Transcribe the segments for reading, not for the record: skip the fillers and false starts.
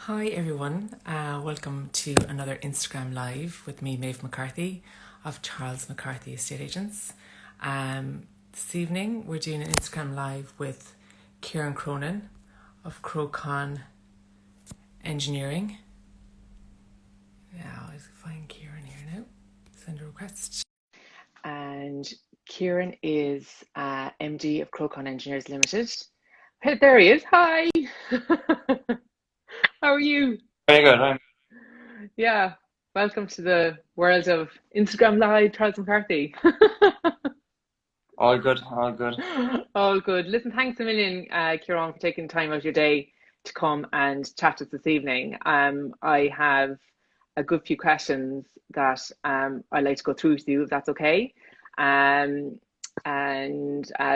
Hi everyone, welcome to another Instagram Live with me, Maeve McCarthy of Charles McCarthy Estate Agents. This evening we're doing an Instagram Live with Ciaran Cronin of Crocon Engineering. Now, I'll find Ciaran here now, send a request. And Ciaran is MD of Crocon Engineers Limited. Hey, there he is, hi! How are you? Very good. Right? Yeah, welcome to the world of Instagram Live, Charles McCarthy. All good. All good. All good. Listen, thanks a million, Ciaran, for taking time out of your day to come and chat to us this evening. I have a good few questions that I'd like to go through with you, if that's okay. And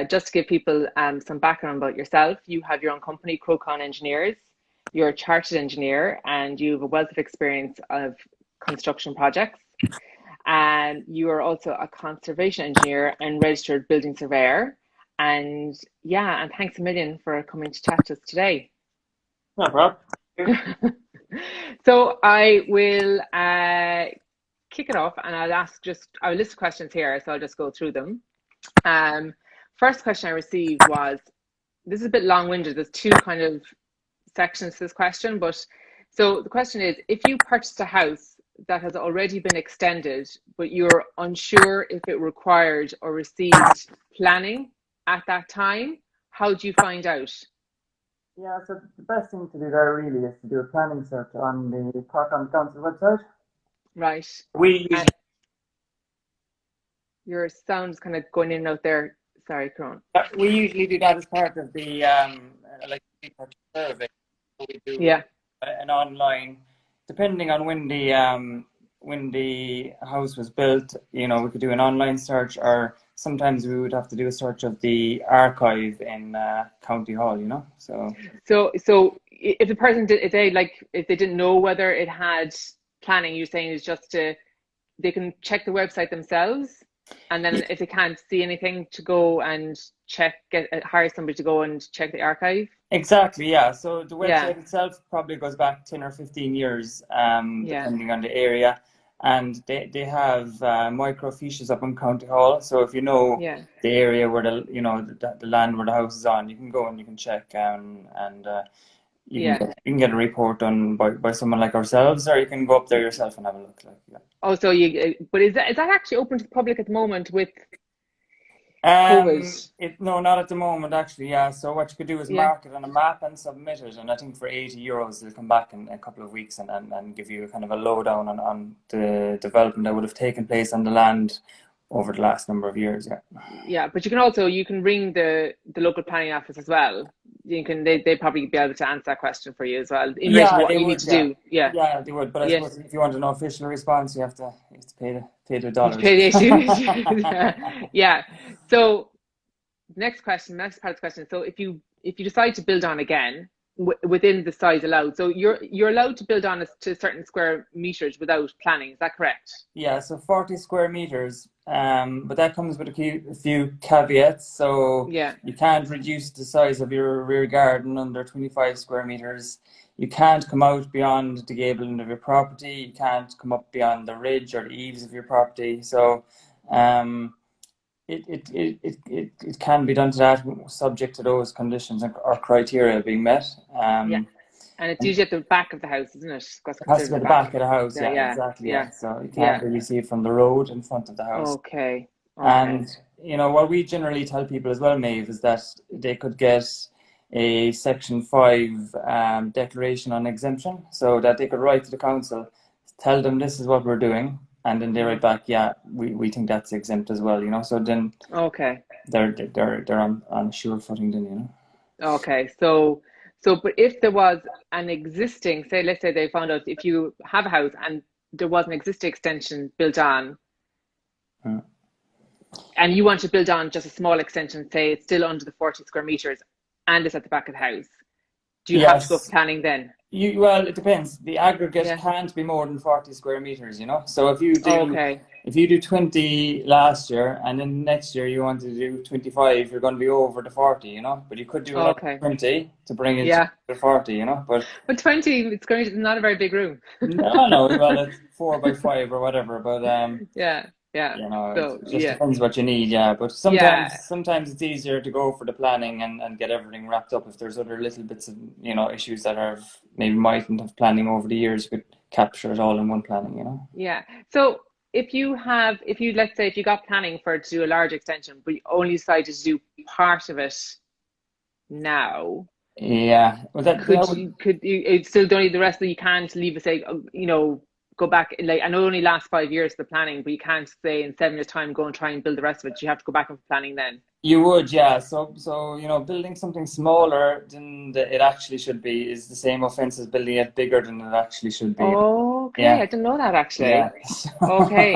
just to give people some background about yourself, you have your own company, Crocon Engineers. You're a chartered engineer and you have a wealth of experience of construction projects. And you are also a conservation engineer and registered building surveyor. And yeah, and thanks a million for coming to chat to us today. No problem. So I will kick it off and I'll list questions here, so I'll just go through them. First question I received was, this is a bit long-winded, there's two kind of sections to this question, but so the question is, if you purchased a house that has already been extended, but you're unsure if it required or received planning at that time, how do you find out? Yeah, so the best thing to do there really is to do a planning search on the Crocon Council website. Right. We And usually, your sound's kind of going in and out there. Sorry, Cronin. we usually do that as part of the like the purchase survey. So we do Yeah. an online, depending on when the house was built. You know, we could do an online search, or sometimes we would have to do a search of the archive in County Hall. You know, so. So if the person did, if they didn't know whether it had planning, you're saying is just they can check the website themselves, and then if they can't see anything, to go and hire somebody to go and check the archive. Exactly, yeah. So the Yeah, website itself probably goes back 10 or 15 years, yeah, depending on the area. And they have microfiches up in County Hall. So if you know yeah, the area where the land where the house is on, you can go and you can check and yeah. you can get a report done by someone like ourselves, or you can go up there yourself and have a look. Like, yeah. Oh, so but is that actually open to the public at the moment with COVID? No, not at the moment actually. Yeah. So what you could do is Yeah. mark it on a map and submit it, and I think for €80 they'll come back in a couple of weeks and give you a kind of a lowdown on the development that would have taken place on the land over the last number of years. Yeah. Yeah, but you can ring the local planning office as well. They probably be able to answer that question for you as well in relation to Yeah, what they you need would. to Yeah. do. Yeah. Yeah, they would. But I Yeah. suppose if you want an official response, you have to pay the You have to dollars. pay the issue. Yeah. So next question, next part of the question. So if you decide to build on again within the size allowed, so you're allowed to build on to certain square meters without planning. Is that correct? Yeah, so 40 square meters, but that comes with a few caveats. So Yeah. you can't reduce the size of your rear garden under 25 square meters. You can't come out beyond the gable end of your property. You can't come up beyond the ridge or the eaves of your property. So um, it can be done to that, subject to those conditions or criteria being met. Yeah. And it's usually at the back of the house, isn't it? What's It has to considered be the at the back. back of the house, Yeah, yeah, yeah, exactly, yeah. yeah, So you yeah. can't really see it from the road in front of the house. Okay. And Okay. what we generally tell people as well, Maeve, is that they could get a Section 5 declaration on exemption, so that they could write to the council, tell them this is what we're doing, and then they write back, yeah, we think that's exempt as well, So then Okay. they're on sure footing then, Okay. But if there was an existing, say, let's say they found out if you have a house and there was an existing extension built on, Mm. and you want to build on just a small extension, say it's still under the 40 square meters and it's at the back of the house, do you have to go for Yes. planning then? Well, it depends. The aggregate Yeah. can't be more than 40 square meters, So if you do Okay. if you do 20 last year and then next year you want to do 25, you're going to be over the 40, you know. But you could do another Okay. 20 to bring it Yeah. to 40, you know. But But 20, it's not a very big room. no, well, it's 4 by 5 or whatever. But Yeah. Yeah. you know, it So, just yeah. depends what you need, yeah. But Yeah. sometimes it's easier to go for the planning and get everything wrapped up if there's other little bits of, you know, issues that are maybe mightn't have planning over the years, you could capture it all in one planning, you know. Yeah. So let's say if you got planning for to do a large extension, but you only decided to do part of it now, Yeah. Well, that would. could you it still don't need the rest of you can't leave it say go back like I know it only lasts 5 years the planning, but you can't say in 7 years time go and try and build the rest of it. You have to go back and planning then. You would, yeah. So you know, building something smaller than it actually should be is the same offense as building it bigger than it actually should be. Okay, Yeah. I didn't know that Yeah. actually. Okay.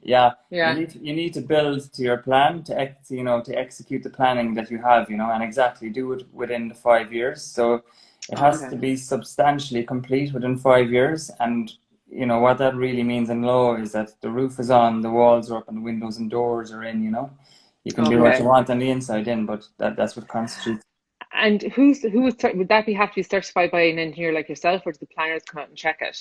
Yeah. Yeah. You need to build to your plan to execute the planning that you have, you know, and exactly do it within the 5 years. So it has to Okay. be substantially complete within 5 years. And you know what that really means in law is that the roof is on, the walls are up, and the windows and doors are in, you know. You can do what you Okay. want on the inside in, but that's what constitutes. And would that be have to be certified by an engineer like yourself, or do the planners come out and check it?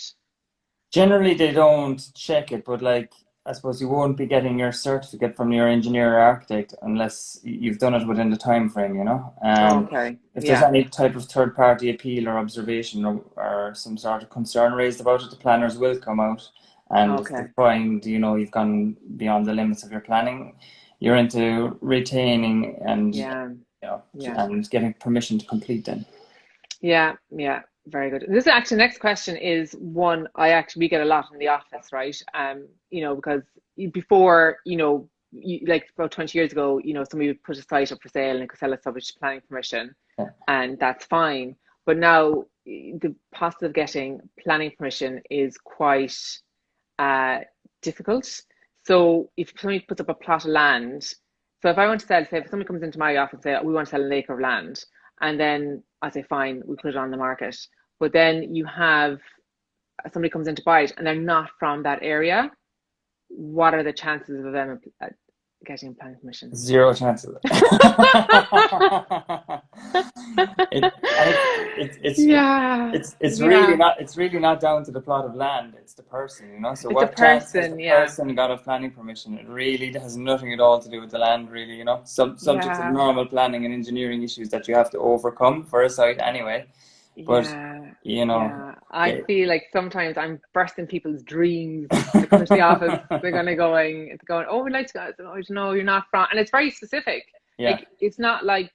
Generally, they don't check it, but like I suppose you won't be getting your certificate from your engineer or architect unless you've done it within the time frame, you know. Okay. If there's Yeah. any type of third party appeal or observation or some sort of concern raised about it, the planners will come out. And if they Okay. find, you know, you've gone beyond the limits of your planning, you're into retaining and Yeah. Yeah. and getting permission to complete then. Yeah. Yeah. Very good. This is actually next question is one we get a lot in the office, right? Because before, like about 20 years ago, somebody would put a site up for sale and it could sell it subject to planning permission, Yeah. and that's fine. But now the process of getting planning permission is quite uh, difficult. So if somebody puts up a plot of land, so if I want to sell, say if somebody comes into my office and say we want to sell an acre of land, and then I say fine, we put it on the market. But then you have somebody comes in to buy it and they're not from that area. What are the chances of them getting planning permission? Zero chances. It, and Yeah, it's really yeah. not down to the plot of land. It's the person, you know. So It's a what chance has the person, yeah. person got of planning permission? It really has nothing at all to do with the land, really, you know. Subject to Yeah, normal planning and engineering issues that you have to overcome for a site anyway. But yeah, you know, yeah. I okay. feel like sometimes I'm bursting people's dreams when they come into the office. They're going, oh, we'd like to go. Oh, no, you're not from, and it's very specific. Yeah. Like it's not like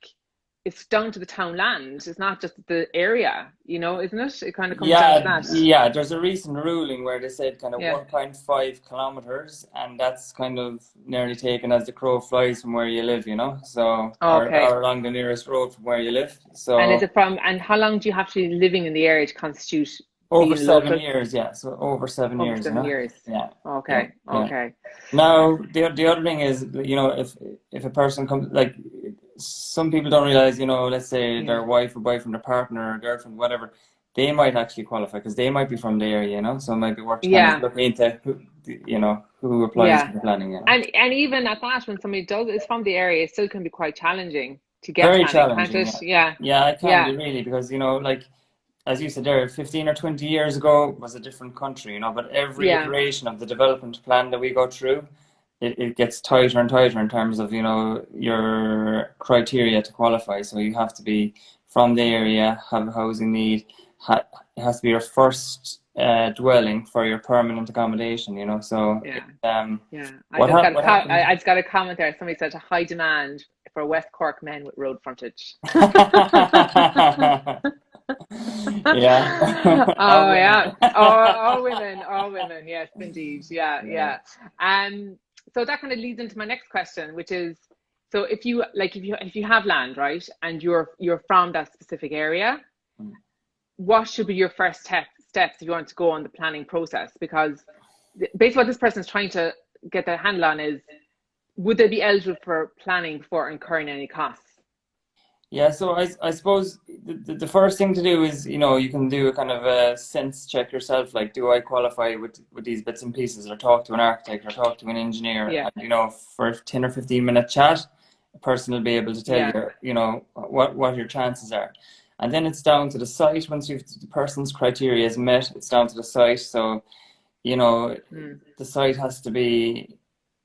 it's down to the town land. It's not just the area, isn't it? It kind of comes down to that. Yeah, there's a recent ruling where they said kind of Yeah. 1.5 kilometers, and that's kind of nearly taken as the crow flies from where you live, you know, so Okay. or along the nearest road from where you live. And is So it and how long do you have to be living in the area to constitute over being a seven local? years, yeah. So over 7 years, Over you seven know. years. Yeah, yeah, Okay. yeah. Okay. Now the other thing is, you know, if a person comes like some people don't realize, you know, let's say Yeah. their wife or boyfriend or partner or girlfriend, whatever, they might actually qualify because they might be from the area, you know. So it might be worth kind of Yeah. looking into who applies Yeah. for the planning, you know. And even at that, when somebody does is from the area, it still can be quite challenging to get Very planning, can't challenging, it? yeah. Yeah. Yeah, it can Yeah. be really because, you know, like as you said there, 15 or 20 years ago was a different country, you know, but every Yeah. iteration of the development plan that we go through, it gets tighter and tighter in terms of, you know, your criteria to qualify. So you have to be from the area, have a housing need, it has to be your first dwelling for your permanent accommodation, you know. So Yeah. Yeah. what happened? I just got a comment there. Somebody said a high demand for West Cork men with road frontage. Yeah. Or Oh women. yeah. All women. Yes, indeed. Yeah, Yeah. yeah. So that kind of leads into my next question, which is, so if you have land, right, and you're from that specific area, what should be your first steps if you want to go on the planning process? Because basically what this person is trying to get their handle on is, would they be eligible for planning before incurring any costs? Yeah, so I suppose the first thing to do is, you can do a kind of a sense check yourself, like, do I qualify with these bits and pieces, or talk to an architect or talk to an engineer, Yeah, and, for a 10 or 15-minute chat, a person will be able to tell yeah, you, what your chances are. And then it's down to the site. Once the person's criteria is met, it's down to the site. So, you know, mm, the site has to be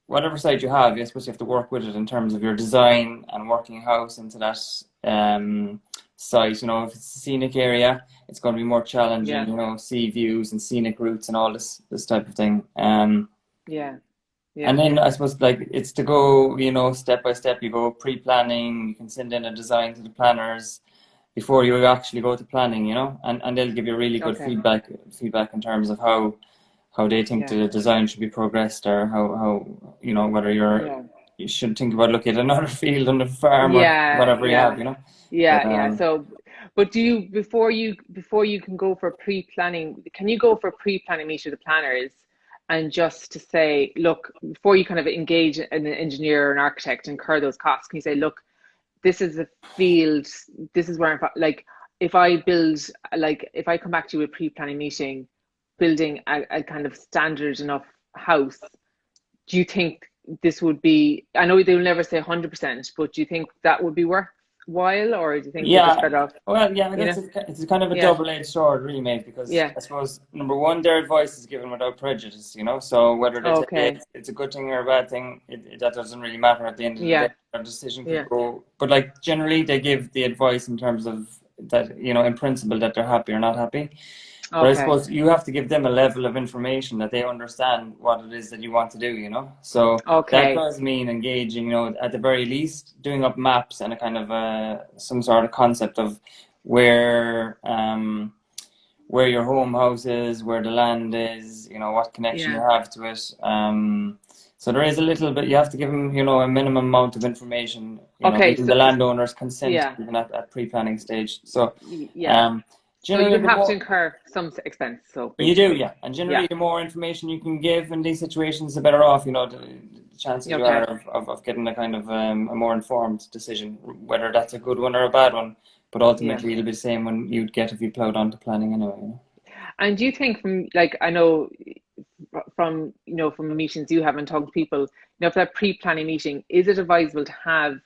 whatever site you have. I suppose you have to work with it in terms of your design and working a house into that site. If it's a scenic area, it's going to be more challenging. yeah, Sea views and scenic routes and all this type of thing. yeah, yeah. And then I suppose, like, it's to go, step by step. You go pre-planning. You can send in a design to the planners before you actually go to planning. And they'll give you really good Okay, feedback in terms of how they think yeah, the design should be progressed, or how whether yeah, you should think about looking at another field on the farm, or yeah, whatever you yeah, have. But yeah. So, but do you before you can go for pre-planning? Can you go for pre-planning meeting with the planners, and just to say, look, before you kind of engage an engineer or an architect, incur those costs? Can you say, look, this is a field, this is where I'm like, if I build, like, if I come back to you with pre-planning meeting, building a kind of standard enough house, do you think this would be, I know they'll never say 100%, but do you think that would be worthwhile, or do you think you're just yeah, better off, well, yeah, you know? it's a kind of a Yeah, double-edged sword, really, mate, because yeah, I suppose, number one, their advice is given without prejudice. So whether they tell you okay, it's a good thing or a bad thing, that doesn't really matter at the end of the day. yeah, Their decision could yeah, go, but, like, generally they give the advice in terms of that, in principle, that they're happy or not happy. But I okay, suppose you have to give them a level of information that they understand what it is that you want to do. So that okay, does mean engaging, at the very least, doing up maps and a kind of some sort of concept of where your home house is, where the land is, what connection you yeah, have to it. So there is a little bit, you have to give them, a minimum amount of information, okay, even the landowner's consent, yeah, even at pre-planning stage. So yeah. um, So you generally, the have to more incur some expense, so you do, basically, yeah. And yeah, generally, the more information you can give in these situations, the better off, the chances you are okay, of getting a kind of a more informed decision, whether that's a good one or a bad one. But yeah. ultimately, it'll be the same one you'd get if you plowed onto planning anyway. And do you think, from, like, I know from, from meetings you have and talking to people, for that pre-planning meeting, is it advisable to have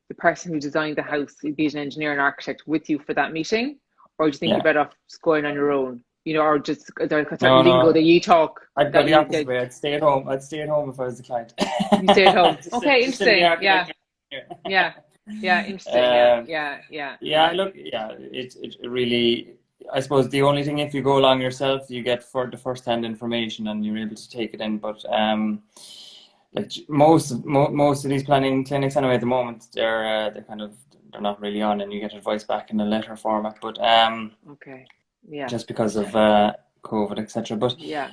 the person who designed the house, be it an engineer and architect, with you for that meeting, or do you think you're Yeah. better off just going on your own? Or just, is there a No, certain lingo no. that you talk, I'd go that the you opposite get, way. I'd stay at home. I'd stay at home if I was the client. you stay at home? Okay, Just sit in the interesting. Yeah, architect here. yeah, yeah, interesting. Yeah, yeah, yeah, Yeah, look, yeah, it really, I suppose the only thing, if you go along yourself, you get for the first-hand information and you're able to take it in. But like, most of these planning clinics anyway at the moment, they're not really on, and you get advice back in a letter format. But okay, yeah, just because of COVID, etc. But yeah.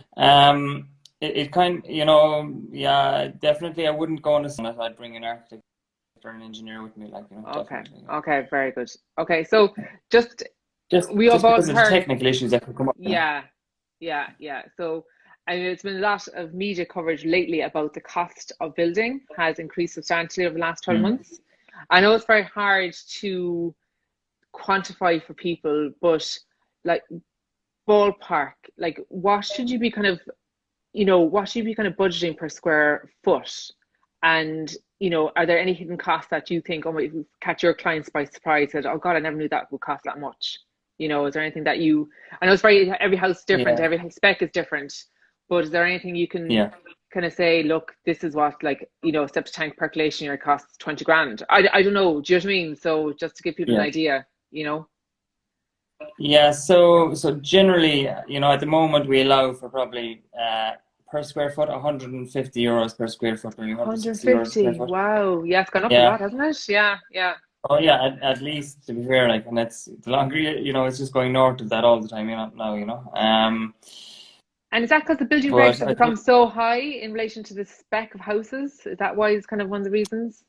it kind, yeah, definitely I wouldn't go on a, I'd bring an architect or an engineer with me, like, Okay, definitely. okay, very good. Okay, so just, Just we have just all because of the heard. technical issues that could come up. Yeah, yeah, yeah. So, I mean, it's been a lot of media coverage lately about the cost of building has increased substantially over the last 12 Mm. months. I know it's very hard to quantify for people, but, like, ballpark, like, what should you be kind of, what should you be kind of budgeting per square foot? And, are there any hidden costs that you think, oh, might catch your clients by surprise, that, oh God, I never knew that would cost that much? Is there anything that I know it's every house is different, Yeah, every spec is different, but is there anything you can yeah, kind of say, look, this is what, like, septic tank percolation unit costs 20 grand? I don't know. Do you know what I mean? So just to give people an yeah. idea, you know? Yeah, so generally, at the moment we allow for probably per square foot, 150 euros per square foot, or 160 euros a square 150. foot. Wow. Yeah, it's gone up a Yeah. lot, hasn't it? Yeah, yeah, Oh yeah, at least, to be fair, like, and it's the longer it's just going north of that all the time, now, And is that because the building regs but have I become think, so high in relation to the spec of houses? Is that why it's kind of one of the reasons?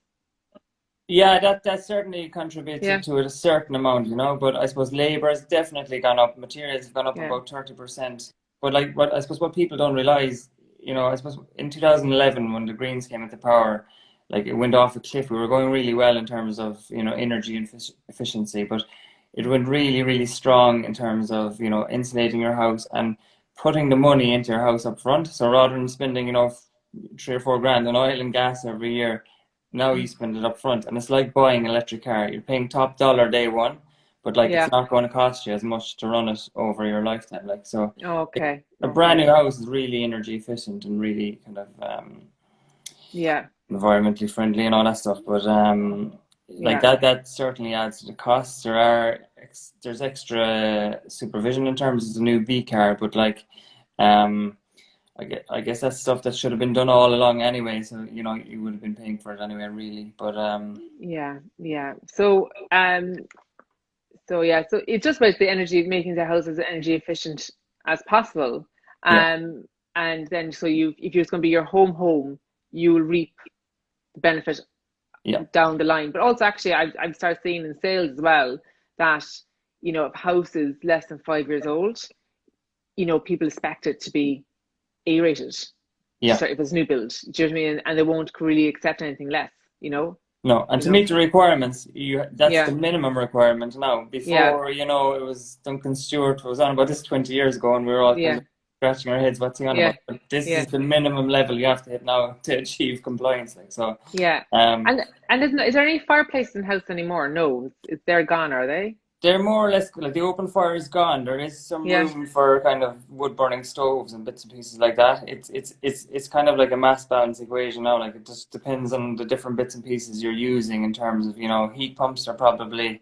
yeah, that certainly contributes Yeah, to it a certain amount, but I suppose labor has definitely gone up, materials have gone up yeah, about 30%. But, like, what I suppose what people don't realize, I suppose in 2011, when the Greens came into power, like it went off a cliff. We were going really well in terms of, energy and efficiency, but it went really, really strong in terms of, insulating your house and putting the money into your house up front. So rather than spending, 3 or 4 grand on oil and gas every year, now you spend it up front. And it's like buying an electric car. You're paying top dollar day one, but like it's Yeah. not going to cost you as much to run it over your lifetime. Like, so Okay. a brand new house is really energy efficient and really kind of Yeah. environmentally friendly and all that stuff. But like Yeah. that certainly adds to the costs. There's extra supervision in terms of the new B car, but like I guess that's stuff that should have been done all along anyway. So you would have been paying for it anyway, really. But Yeah. Yeah. So it's just about the energy, making the house as energy efficient as possible. yeah, And then so if it's going to be your home, you will reap the benefit yeah, down the line. But also, actually, I've started seeing in sales as well that if house is less than 5 years old, people expect it to be A-rated. yeah. So if it's new build, do you know what I mean? And they won't really accept anything less. No, and You to know. meet the requirements, that's the Yeah. minimum requirement now. Yeah. Before, it was Duncan Stewart who was on about this 20 years ago, and we were all kind Yeah. of scratching our heads, what's he on Yeah. about? But this Yeah. is the minimum level you have to hit now to achieve compliance. Like, so, Yeah. um, And is there any fireplaces in the house anymore? No, they're gone, are they? they're more or less like the open fire is gone. There is some Yeah. room for kind of wood burning stoves and bits and pieces like that. It's kind of like a mass balance equation now. Like, it just depends on the different bits and pieces you're using in terms of, heat pumps are probably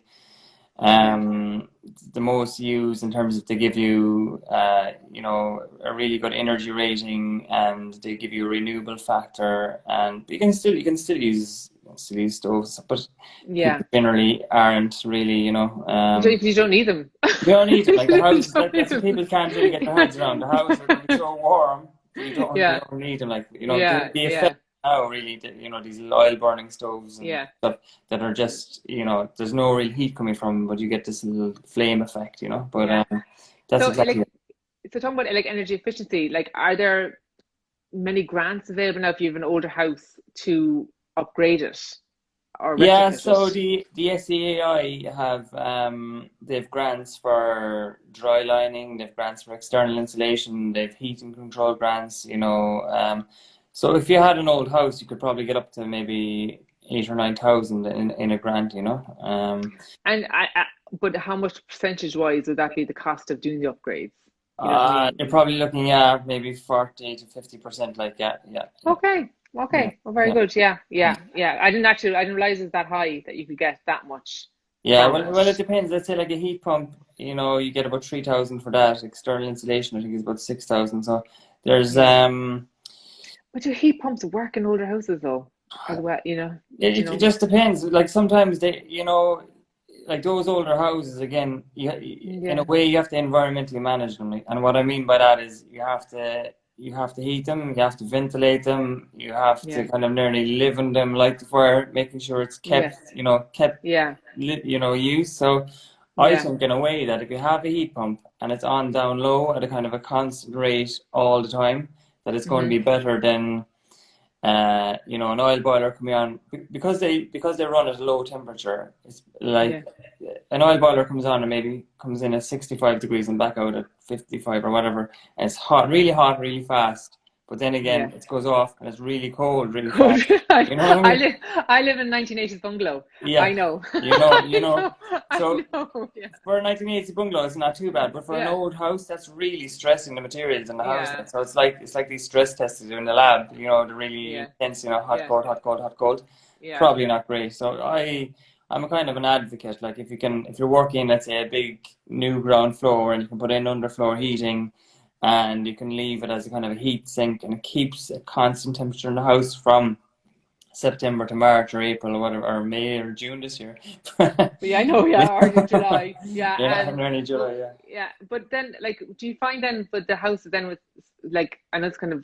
the most used in terms of they give you a really good energy rating, and they give you a renewable factor, and you can still use stoves, but Yeah. people generally aren't really, You don't need them. you don't need them. Like the You houses, don't need that's what them. people can't really get their heads around. The houses are going to be so warm that you Yeah. don't need them. Like, Yeah. the Yeah. effect now really, these oil burning stoves and Yeah. stuff that are just, there's no real heat coming from them, but you get this little flame effect, But Yeah. that's So exactly like, it. so talking about like energy efficiency, like, are there many grants available now if you have an older house to upgrade it or Yeah, retrofit so it? the SEAI have they've grants for dry lining, they've grants for external insulation, they've heating control grants, so if you had an old house, you could probably get up to maybe 8 or 9 thousand in a grant, And but how much percentage wise would that be the cost of doing the upgrades? You know what I mean? You're probably looking at maybe 40 to 50%, like, yeah, Okay. yeah, Okay. Well, very yeah. good. Yeah. I didn't realize it was that high that you could get that much Yeah, from well, it it. depends. Let's say like a heat pump, you get about 3,000 for that. External insulation, I think, is about 6,000. So there's Yeah. But do heat pumps work in older houses though? As well, it just depends. Like sometimes they, like those older houses again, in a Yeah. way you have to environmentally manage them. Like, and what I mean by that is you have to heat them, you have to ventilate them, you have to Yeah. kind of nearly live in them, like the fire, making sure it's kept, Yeah. kept Yeah. used. So I Yeah. think in a way that if you have a heat pump and it's on down low at a kind of a constant rate all the time, that it's going to Hmm. be better than an oil boiler coming on, because they run at a low temperature. It's Yeah. like an oil boiler comes on and maybe comes in at 65 degrees and back out at 55 or whatever, and it's hot, really fast. But then again, Yeah. it goes off and it's really cold, really Good. fast. You know what I mean? I live in 1980s bungalow. I Yeah, know. you know, I know. I So know. Yeah. for a 1980s bungalow, it's not too bad, but for an Yeah. old house, that's really stressing the materials in the house. Yeah. So it's like these stress tests you do in the lab. The really Yeah. intense, hot, Yeah. cold, hot, cold, hot, cold. Yeah. Probably not great. So I'm a kind of an advocate. Like if you're working, let's say, a big new ground floor, and you can put in underfloor heating, and you can leave it as a kind of a heat sink, and it keeps a constant temperature in the house from September to March or April or whatever, or May or June this year. Yeah, I know. Yeah, or in July. Yeah, Yeah, and early but July, yeah. yeah, but then like, do you find then, but the house then with like, I know it's kind of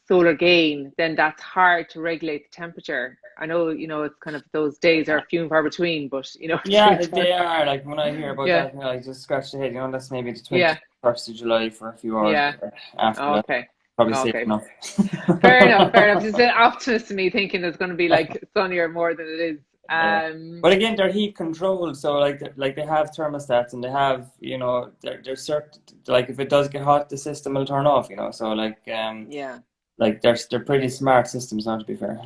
solar gain, then that's hard to regulate the temperature. I know, it's kind of those days are few and far between, but at the same Yeah, time, they are. Like when I hear about yeah, that, I just scratch the head. That's maybe the yeah, 21st of July for a few hours yeah. after Oh, that. okay. probably safe Okay. enough. Fair enough, fair enough. It's an optimist to me thinking it's going to be like sunnier more than it is. Yeah. But again, they're heat controlled, so like they have thermostats and they have, they're certain, like if it does get hot, the system will turn off, so Yeah. like they're pretty smart systems now, to be fair.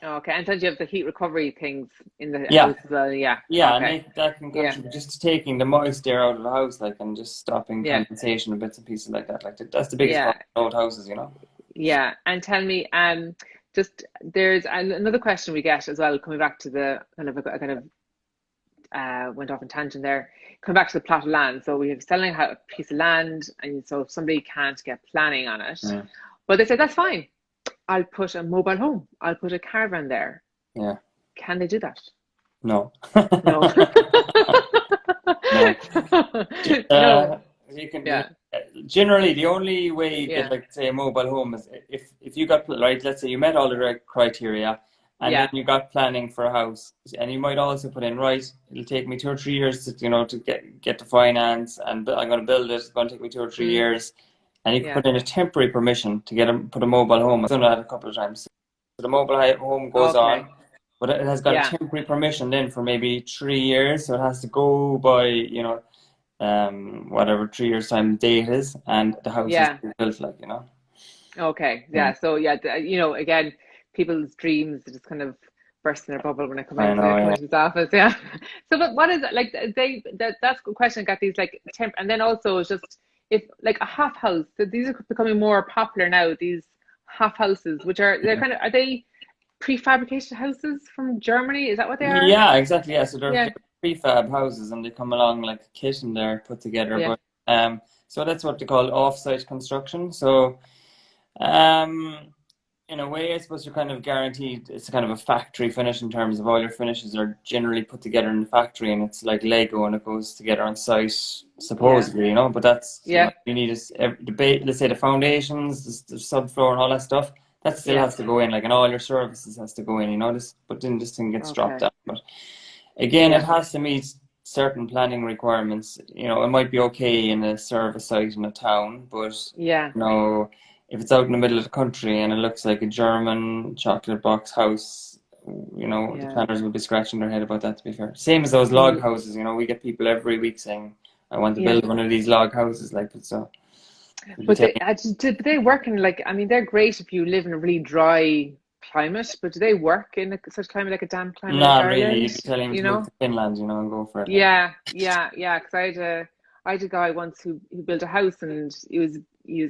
Okay. And then you have the heat recovery things in the Yeah. house as well. Yeah. Yeah, and Okay. that can Yeah. contribute just to taking the moist air out of the house, like, and just stopping Yeah. condensation and bits and pieces like that. Like that's the biggest Yeah. problem in old houses. Yeah. And tell me, just there's another question we get as well, coming back to the kind of went off in tangent there. Coming back to the plot of land. So we have selling a piece of land, and so if somebody can't get planning on it, Yeah. but they said that's fine. I'll put a mobile home. I'll put a caravan there. Yeah. Can they do that? No. No. No. No. You can Yeah. generally the only way you get, Yeah. like, say, a mobile home is if you got, right, let's say you met all the right criteria, and then Yeah. you got planning for a house, and you might also put in, right, it'll take me 2 or 3 years to get the finance, and I'm going to build it. It's going to take me 2 or 3 years, and you can Yeah. put in a temporary permission to put a mobile home. I've done that a couple of times. So the mobile home goes on, Okay. but it has got a Yeah. temporary permission then for maybe 3 years, so it has to go by, whatever 3 years time date is, and the house is Yeah. built, like, Okay. Yeah. Yeah. So yeah, again, people's dreams just kind of burst in their bubble when I come I into know, yeah. this office. Yeah. So, but what is it like? That's a good question. Got these like temp, and then also it's just if like a half house. So these are becoming more popular now. These half houses, which are they prefabricated houses from Germany? Is that what they are? Yeah, exactly. Yeah, so they're Yeah. prefab houses, and they come along like a kit, and they're put together. Yeah. But so that's what they call off-site construction. So um, in a way, I suppose you're kind of guaranteed. It's kind of a factory finish in terms of all your finishes are generally put together in the factory, and it's like Lego, and it goes together on site, Yeah. supposedly. But that's Yeah. you need is let's say the foundations, the subfloor, and all that stuff. That still Yeah. has to go in, like, and all your services has to go in. But then this thing gets dropped Okay. down. But again, it Yeah. has to meet certain planning requirements. It might be okay in a service site in a town, but Yeah. if it's out in the middle of the country and it looks like a German chocolate box house, the Yeah. planners will be scratching their head about that, to be fair. Same as those log houses, we get people every week saying, I want to Yeah. build one of these log houses, like, so you'll be But telling. they work in like, I mean, they're great if you live in a really dry climate, but do they work in such climate, like a damp climate like Not really. Ireland? You'd be telling him You to move know? to Finland, and go for it, like. Yeah. Because I had a guy once who built a house, and he was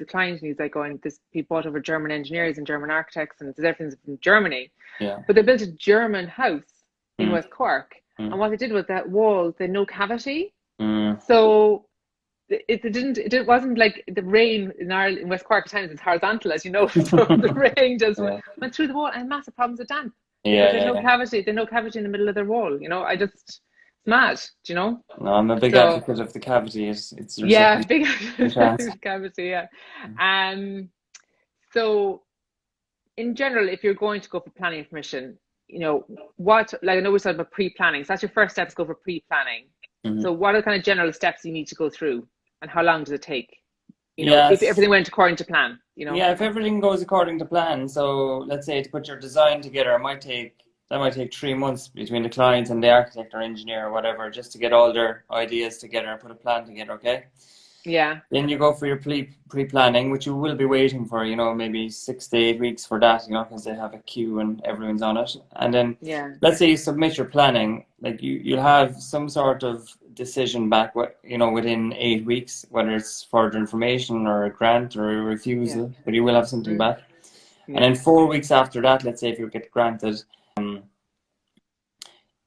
a client, and he's like going, this he bought over German engineers and German architects, and it's everything's from Germany. Yeah. But they built a German house in Mm, West Cork, and mm, what they did was that wall, they had no cavity, mm. so it wasn't like the rain in Ireland, in West Cork at times it's horizontal, as you know. So the rain just Yeah. went through the wall, and massive problems with damp because Yeah, they had yeah, no yeah. cavity. They had no cavity in the middle of their wall. It's mad, do you know? No, I'm a big So advocate of the cavity. It's your yeah, second big chance. cavity, yeah. Um, so in general, if you're going to go for planning permission, what, like, I know we said about pre-planning. So that's your first step, is go for pre-planning. Hmm. So what are the kind of general steps you need to go through, and how long does it take? If Yes. everything went according to plan. Yeah, if everything goes according to plan, so let's say to put your design together, that might take 3 months between the client and the architect or engineer or whatever, just to get all their ideas together and put a plan together, okay? Yeah, Then you go for your pre-planning, which you will be waiting for, maybe 6 to 8 weeks for that, because they have a queue and everyone's on it. And then yeah, let's say you submit your planning, like you'll have some sort of decision back, within 8 weeks, whether it's further information or a grant or a yeah, refusal, but you will have something back. And yeah. then 4 weeks after that, let's say if you get granted,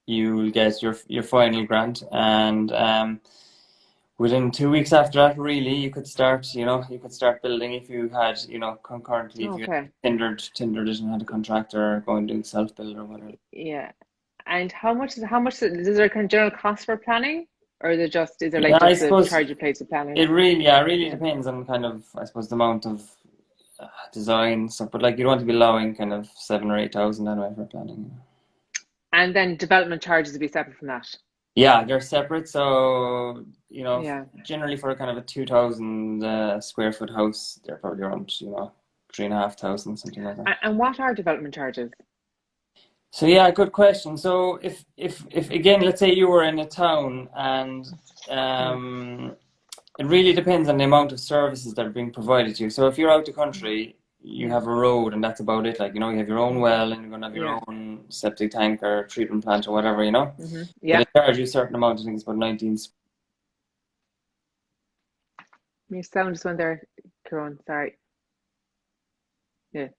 you'll get your final grant, and within 2 weeks after that, really, you could start building if you had, concurrently, if you Okay, tendered it and had a contractor going to self-build or whatever. yeah. And is there a kind of general cost for planning, or is there like Yeah, I just a suppose charge you pay to planning? it really Yeah. depends on kind of, I suppose, the amount of design stuff, but like you want to be allowing kind of 7 or 8 thousand anyway for planning. And then development charges would be separate from that. Yeah, they're separate. So, Yeah. generally for a kind of a 2,000 square foot house, they're probably around, 3,500, something like that. And what are development charges? So yeah, good question. So if again, let's say you were in a town, and it really depends on the amount of services that are being provided to you. So if you're out the country, you have a road and that's about it. Like, you have your own well and you're going to have your own septic tank or treatment plant or whatever, Yeah. So they charge you a certain amount. I think it's about 19. Your sound just went there, Ciaran. Sorry. Yeah.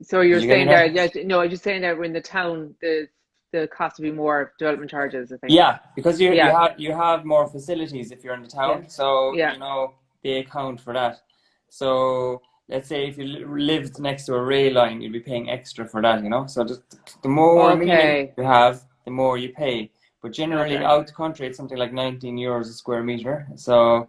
So you're saying there, no, I'm just saying that we're in the town, the cost would be more development charges, I think. Yeah, because you have more facilities if you're in the town, so they account for that. So let's say if you lived next to a rail line, you'd be paying extra for that, So just the more amenity you have, the more you pay. But generally, out the country, it's something like €19 a square meter. So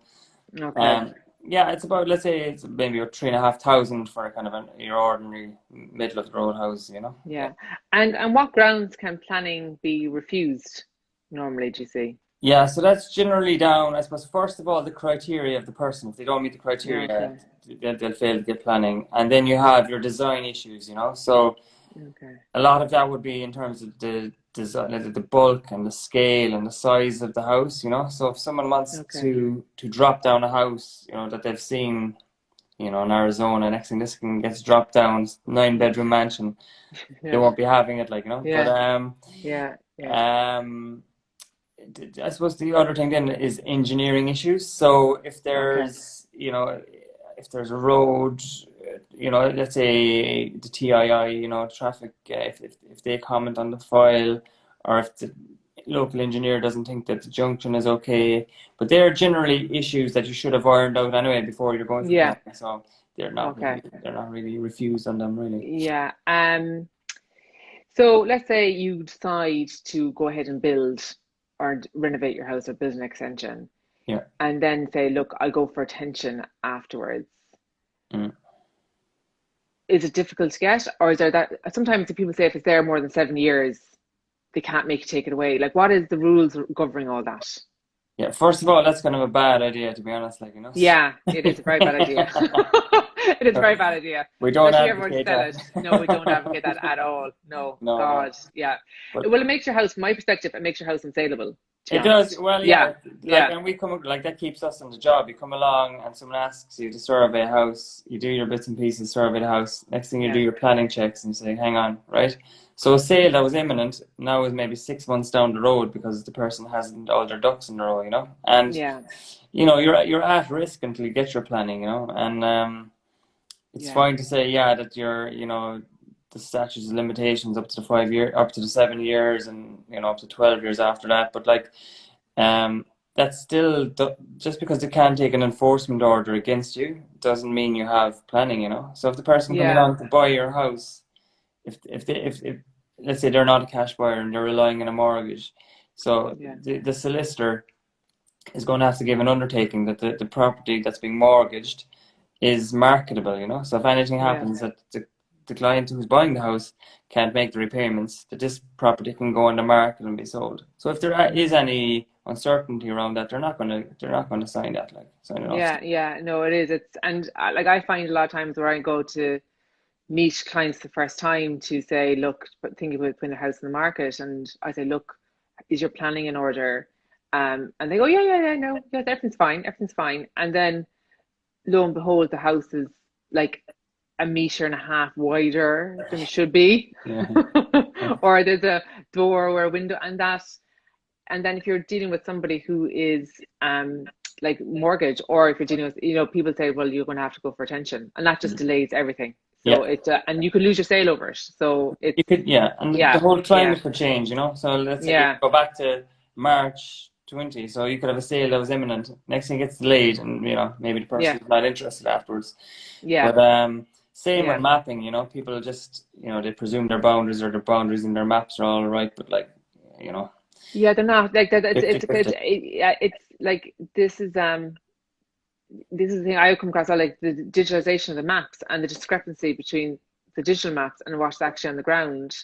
it's about, let's say it's maybe 3,500 for a kind of your ordinary middle of the road house, Yeah. And what grounds can planning be refused normally, do you see? Yeah, so that's generally down, I suppose, first of all, the criteria of the person. If they don't meet the criteria, they'll fail to get planning. And then you have your design issues, So a lot of that would be in terms of the design, the bulk and the scale and the size of the house, So if someone wants to drop down a house, that they've seen, in Arizona, next thing this gets dropped down, 9-bedroom mansion, they won't be having it, I suppose the other thing then is engineering issues. So if there's, if there's a road, let's say the TII, traffic, if they comment on the file, or if the local engineer doesn't think that the junction is okay, but they're generally issues that you should have ironed out anyway before you're going for planning. So they're not really refused on them, really. Yeah. So let's say you decide to go ahead and build or renovate your house or build an extension. Yeah. And then say, look, I'll go for a tension afterwards. Is it difficult to get? Or is there that, sometimes people say if it's there more than 7 years, they can't make you take it away. Like, what is the rules governing all that? Yeah, first of all, that's kind of a bad idea, to be honest. Yeah, it is a very bad idea. It is a very bad idea. We don't advocate that. No, we don't advocate that at all. No, God, yeah. Well, it makes your house, from my perspective, it makes your house unsaleable. It does. Well, and we come, that keeps us on the job. You come along and someone asks you to survey a house. You do your bits and pieces, survey the house. Next thing you do your planning checks and you say, hang on, right? So a sale that was imminent now is maybe 6 months down the road because the person hasn't all their ducks in a row, And you're at risk until you get your planning, And it's fine to say that you're, the statutes of limitations up to the 7 years, and up to 12 years after that. But that's still, just because they can't take an enforcement order against you doesn't mean you have planning, So if the person coming along to buy your house, if let's say they're not a cash buyer and they're relying on a mortgage, so the solicitor is going to have to give an undertaking that the property that's being mortgaged is marketable, So if anything happens that the client who's buying the house can't make the repayments, that this property can go on the market and be sold. So if there is any uncertainty around that, they're not going to sign that. No, it is. It's, and I find a lot of times where I go to meet clients the first time to say, look, thinking about putting a house in the market, and I say, look, is your planning in order? And they go, no, everything's fine. And then lo and behold, the house is like 1.5 meters wider than it should be. Or there's a door or a window, and then if you're dealing with somebody who is like mortgage, or if you're dealing with, people say, well, you're going to have to go for attention, and that just delays everything. So and you could lose your sale over it. So you could, the whole climate could change, So let's say you go back to March 20, so you could have a sale that was imminent. Next thing gets delayed, and maybe the person's not interested afterwards. But same with mapping, people just they presume their boundaries in their maps are all right, but they're not. Like that. It's like this is the thing I come across. I like the digitalization of the maps and the discrepancy between the digital maps and what's actually on the ground,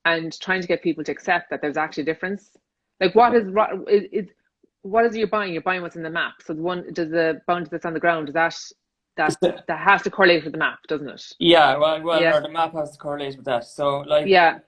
and trying to get people to accept that there's actually a difference. Like what is it you're buying? You're buying what's in the map. So does the boundary that's on the ground, is that that has to correlate with the map, doesn't it? Yeah, well, Yeah, or the map has to correlate with that. So, like, yeah,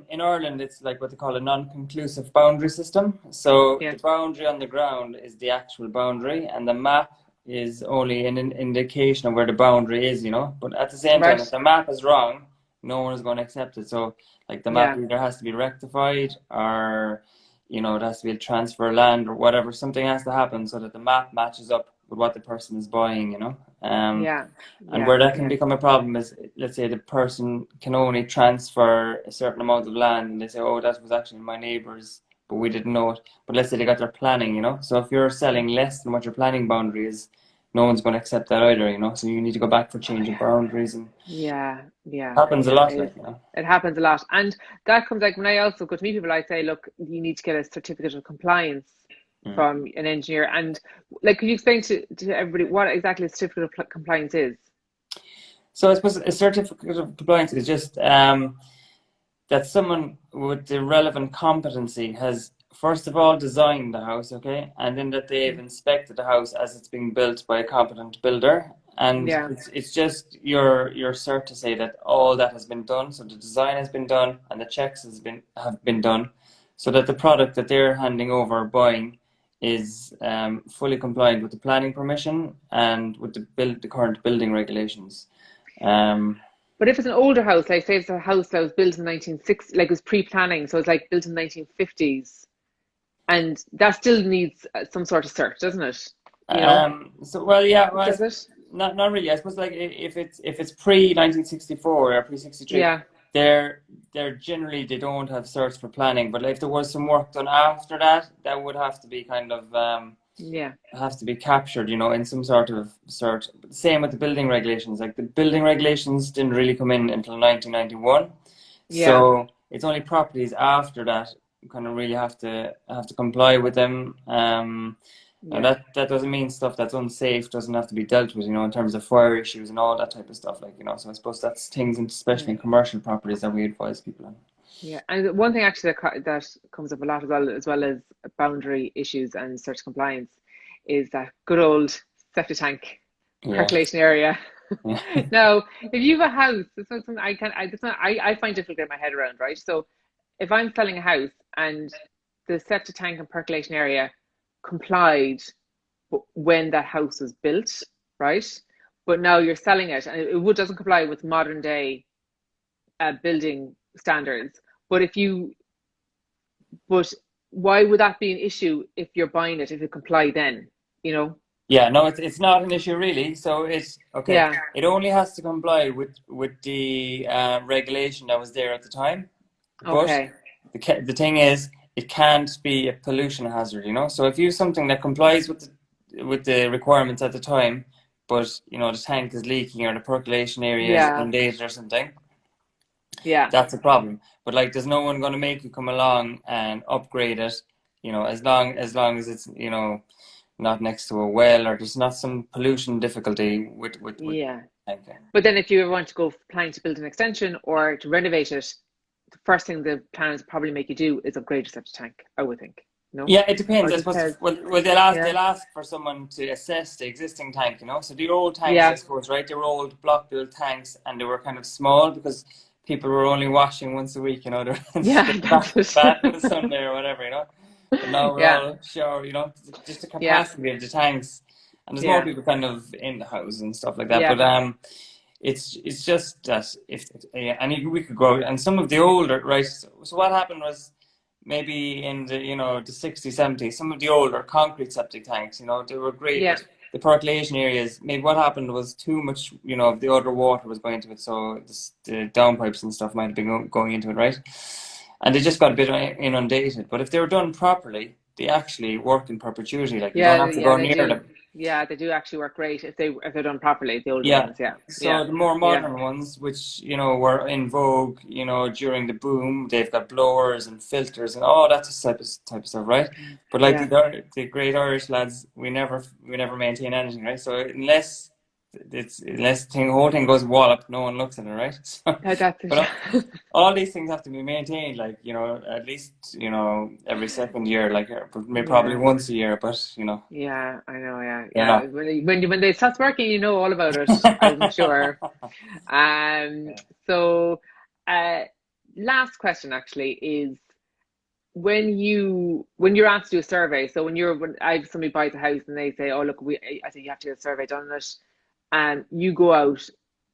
in Ireland, it's like what they call a non-conclusive boundary system. So yeah. the boundary on the ground is the actual boundary, and the map is only an indication of where the boundary is, you know. But at the same time, if Right. the map is wrong, no one is going to accept it. So, like, the map Yeah, either has to be rectified, or, you know, it has to be a transfer of land or whatever. Something has to happen so that the map matches up with what the person is buying, you know. yeah, And yeah, where that can yeah, become a problem is, let's say the person can only transfer a certain amount of land, and they say, "Oh, that was actually my neighbour's, but we didn't know it." But let's say they got their planning, you know. So if you're selling less than what your planning boundary is, no one's going to accept that either, you know. So you need to go back for change of boundaries, and yeah, yeah, happens a yeah. lot, like, you know. It happens a lot, and that comes like when I also go to meet people, I say, look, you need to get a certificate of compliance Mm. from an engineer, and like, could you explain to everybody what exactly a certificate of compliance is? So I suppose a certificate of compliance is just that someone with the relevant competency has first of all designed the house, okay, and then that they've inspected the house as it's being built by a competent builder, and Yeah, it's just your cert to say that all that has been done, so the design has been done and the checks have been done, so that the product that they're handing over or buying is fully compliant with the planning permission and with the current building regulations. Um, but if it's an older house, like say it's a house that was built in 1960, like it was pre-planning, so it's like built in 1950s, and that still needs some sort of cert, doesn't it? You know, so well, yeah, well, does it? not really. I suppose like if it's pre 1964 or pre 63, Yeah, they're generally they don't have certs for planning. But if there was some work done after that, that would have to be kind of yeah, have to be captured, you know, in some sort of cert. Same with the building regulations. Like the building regulations didn't really come in until 1991, yeah, so it's only properties after that kind of really have to comply with them. And yeah. that doesn't mean stuff that's unsafe doesn't have to be dealt with, you know, in terms of fire issues and all that type of stuff, like, you know. So I suppose that's things, especially Yeah. in commercial properties, that we advise people on. Yeah, and one thing actually that comes up a lot as well as boundary issues and search compliance, is that good old septic tank Yeah, percolation area. yeah, Now, if you have a house, this is something I find difficult to get my head around, right? So if I'm selling a house and the septic tank and percolation area complied when that house was built, right? But now you're selling it and it doesn't comply with modern day building standards. But if you, but why would that be an issue if you're buying it if it comply then? You know? yeah. No, it's not an issue really. So it's okay. Yeah. It only has to comply with the regulation that was there at the time. But Okay. the thing is, it can't be a pollution hazard, you know. So if you have something that complies with the requirements at the time, but you know the tank is leaking or the percolation area is Yeah. inundated or something, Yeah. that's a problem. But like, there's no one going to make you come along and upgrade it, you know, as long as it's, you know, not next to a well or there's not some pollution difficulty with Yeah. tanking. But then if you ever want to go planning to build an extension or to renovate it, the first thing the planners probably make you do is upgrade your septic tank, I would think. No? Yeah, it depends. Or I just suppose. says, Well, they'll ask yeah. for someone to assess the existing tank. You know, so the old tanks, I Yeah. suppose, right? They were old block built tanks, and they were kind of small because people were only washing once a week. You know, they're Yeah, just that's bath in the it. Sunday or whatever. You know, but now we're Yeah. all shower. You know, just the Yeah. capacity of the tanks, and there's more Yeah. people kind of in the house and stuff like that. Yeah. But it's just that if yeah, and we could go and some of the older, right? So what happened was maybe in the, you know, the 60s, 70s, some of the older concrete septic tanks, you know, they were great, Yeah. but the percolation areas, maybe what happened was too much, you know, of the other water was going into it, so the downpipes and stuff might have been going into it, right? And they just got a bit inundated. But if they were done properly, they actually work in perpetuity. Like, you don't Yeah. have to Yeah, go they near do. them. Yeah, they do actually work great if they're done properly, the older Yeah. ones. Yeah. Yeah. So the more Yeah. modern ones, which, you know, were in vogue, you know, during the boom, they've got blowers and filters and all that type of stuff, right? But like Yeah. the great Irish lads, we never maintain anything, right? So unless it's unless the whole thing goes wallop, no one looks at it, right? So, That's but it. all these things have to be maintained, like, at least, every second year, like, but maybe probably Yeah. once a year, but, Yeah, I know. Yeah, I don't yeah. know. When they start working, you know all about it. I'm sure. Um. So, uh, last question actually is when you're asked to do a survey. So when I have somebody buys a house and they say, "Oh, look, I think you have to get a survey done on it," and you go out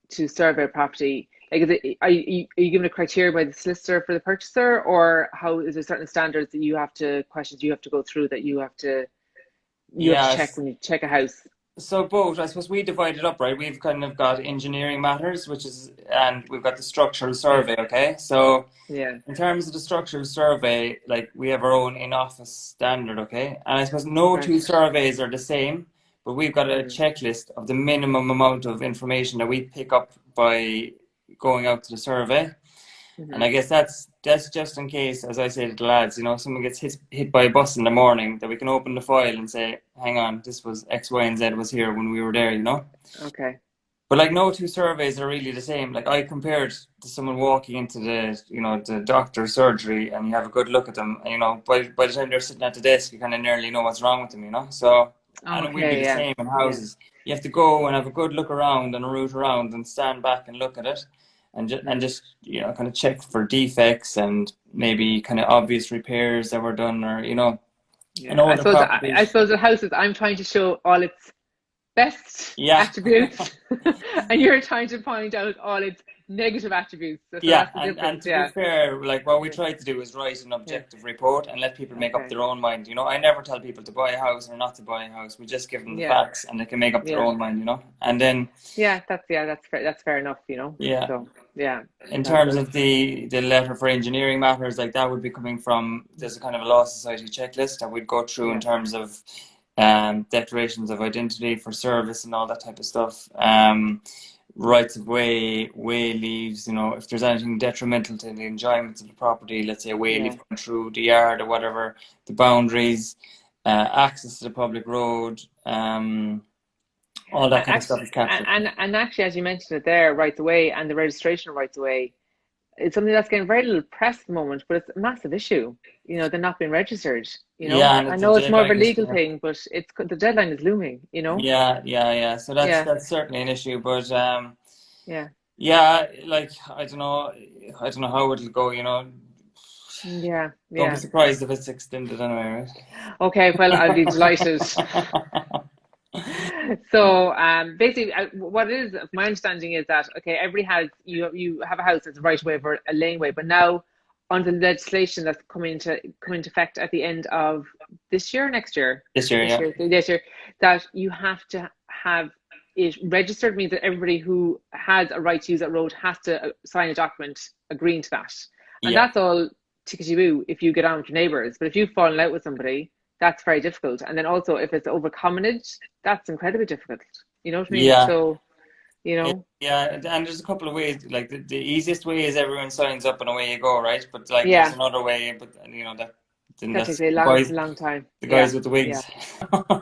to survey a property. Like, are you given a criteria by the solicitor for the purchaser, or how is there certain standards that you have to questions you have to go through that you have to check Yes. when you check a house? So both, I suppose we divide it up, right? We've kind of got engineering matters, and we've got the structural survey, okay? So Yeah. in terms of the structural survey, like we have our own in-office standard, okay? And I suppose no Right. two surveys are the same, but we've got a Mm, checklist of the minimum amount of information that we pick up by going out to the survey. And mm-hmm. I guess that's just in case, as I say to the lads, if someone gets hit by a bus in the morning, that we can open the file and say, hang on, this was X, Y, and Z was here when we were there. Okay. But like no two surveys are really the same. Like I compared to someone walking into the doctor's surgery and you have a good look at them, and by the time they're sitting at the desk, you kind of nearly know what's wrong with them. So, and it will be Okay. the Yeah. same in Yeah. houses. You have to go and have a good look around and a route around and stand back and look at it and Mm, just kind of check for defects and maybe kind of obvious repairs that were done or in yeah. older I properties. suppose the houses I'm trying to show all its best Yeah. attributes, and you're trying to point out all its negative attributes. So Yeah, that's the and difference. to be Yeah. fair, like what we Yeah. try to do is write an Yeah. objective report and let people make up Okay. their own mind. I never tell people to buy a house or not to buy a house. We just give them the Yeah. facts and they can make up their Yeah. own mind. And then, That's fair. That's fair enough. yeah, So yeah, in that's terms good. of the letter for engineering matters, like that would be coming from, there's a kind of a law society checklist that we'd go through in Yeah. terms of declarations of identity for service and all that type of stuff. Rights of way leaves, if there's anything detrimental to the enjoyment of the property, let's say a way Yeah. leave going through the yard or whatever, the boundaries, access to the public road, all that And kind of stuff actually, is captured. as you mentioned it there, rights away and the registration rights away, it's something that's getting very little press at the moment, but it's a massive issue. They're not being registered. Yeah, I and the know it's more of a deadline is, legal thing, but the deadline is looming. yeah. So that's Yeah. that's certainly an issue, but Yeah. yeah, like I don't know how it'll go. Yeah. Don't be Yeah. surprised if it's extended anyway, Okay. Well, I'll be delighted. right? So basically, what it is, my understanding is that okay, every house you have a house that's a right way or a laneway, but now under legislation that's coming into effect at the end of this year, next year, This year, yeah. this year, that you have to have it registered, means that everybody who has a right to use that road has to sign a document agreeing to that, and Yeah. that's all tickety boo if you get on with your neighbours. But if you've fallen out with somebody, that's very difficult. And then also if it's over commonage, that's incredibly difficult. You know what I mean? Yeah. So, you know, Yeah, and there's a couple of ways. Like the easiest way is everyone signs up and away you go, right? But like there's yeah, another way, but that takes that's a the long, guys long time. the Yeah, guys with the yeah. wigs.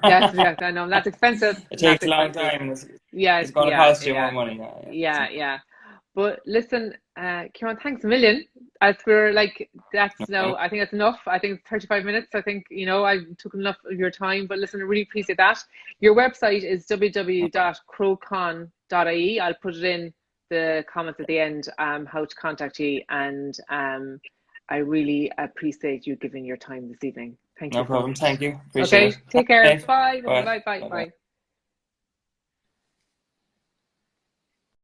Yes, yes, I know. That's expensive. It And that's takes a long expensive. time and Yes, it's going to yeah, cost you more yeah, money. Yeah, yeah. yeah, yeah. But listen, Ciaran, thanks a million. As we're like, No that's no, problem. I think that's enough. I think it's 35 minutes. I think, I took enough of your time, but listen, I really appreciate that. Your website is www.crocon.ie. I'll put it in the comments at the end, how to contact you. And I really appreciate you giving your time this evening. Thank No you so problem. much. Thank you. Appreciate Okay, it. take care. Thanks. Bye. Bye. Bye. Bye. Bye. Bye. Bye.